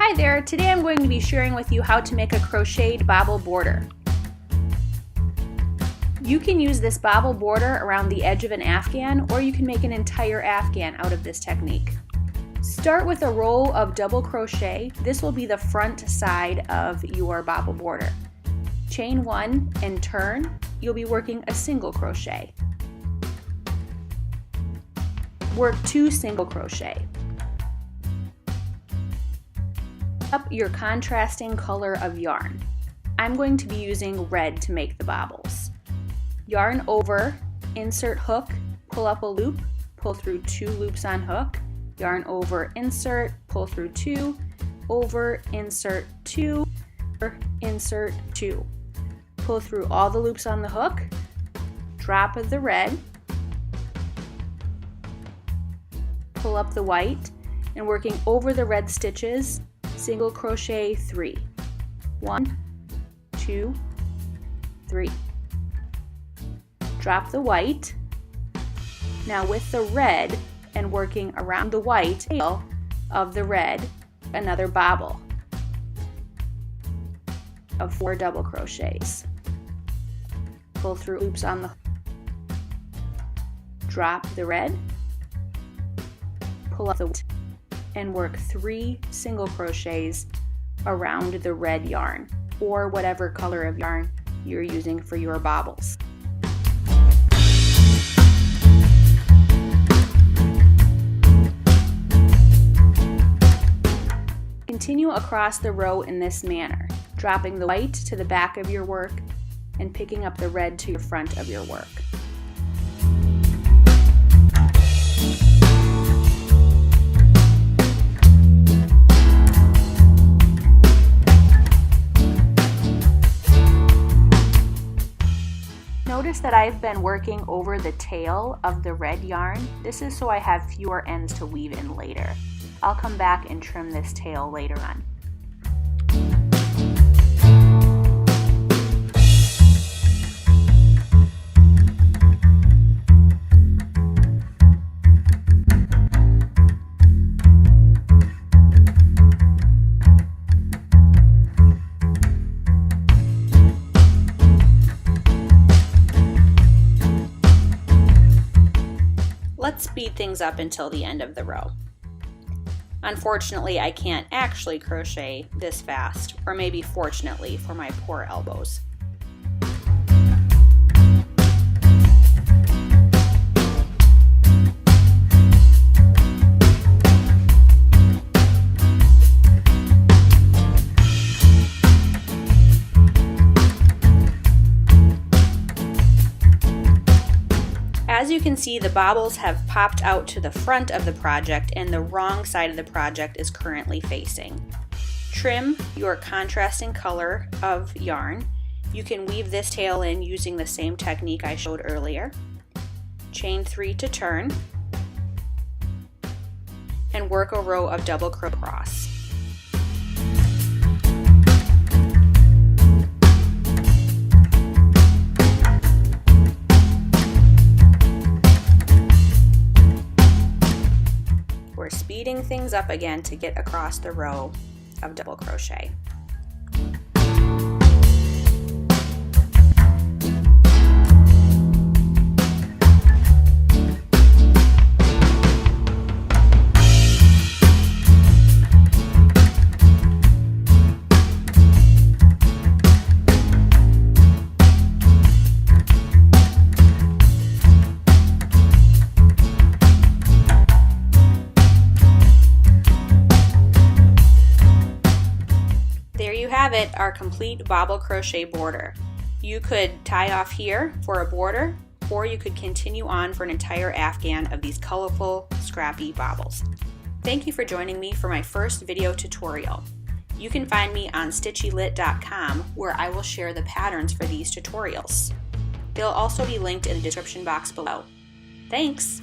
Hi there, today I'm going to be sharing with you how to make a crocheted bobble border. You can use this bobble border around the edge of an afghan, or you can make an entire afghan out of this technique. Start with a row of double crochet. This will be the front side of your bobble border. Chain one and turn. You'll be working a single crochet. Work 2 single crochet. Up your contrasting color of yarn. I'm going to be using red to make the bobbles. Yarn over, insert hook, pull up a loop, pull through 2 loops on hook, yarn over, insert, pull through 2, over, insert 2, insert 2. Pull through all the loops on the hook, drop the red, pull up the white, and working over the red stitches, single crochet 3. 1, 2, 3. Drop the white. Now with the red and working around the white tail of the red, another bobble of 4 double crochets. Pull through loops on the, drop the red, pull up the white, and work 3 single crochets around the red yarn, or whatever color of yarn you're using for your bobbles. Continue across the row in this manner, dropping the white to the back of your work and picking up the red to your front of your work. Notice that I've been working over the tail of the red yarn. This is so I have fewer ends to weave in later. I'll come back and trim this tail later on. Let's speed things up until the end of the row. Unfortunately, I can't actually crochet this fast, or maybe fortunately for my poor elbows. As you can see, the bobbles have popped out to the front of the project and the wrong side of the project is currently facing. Trim your contrasting color of yarn. You can weave this tail in using the same technique I showed earlier. Chain 3 to turn and work a row of double crochet across. We're speeding things up again to get across the row of double crochet. There you have it, our complete bobble crochet border. You could tie off here for a border, or you could continue on for an entire afghan of these colorful, scrappy bobbles. Thank you for joining me for my first video tutorial. You can find me on stitchylit.com, where I will share the patterns for these tutorials. They'll also be linked in the description box below. Thanks!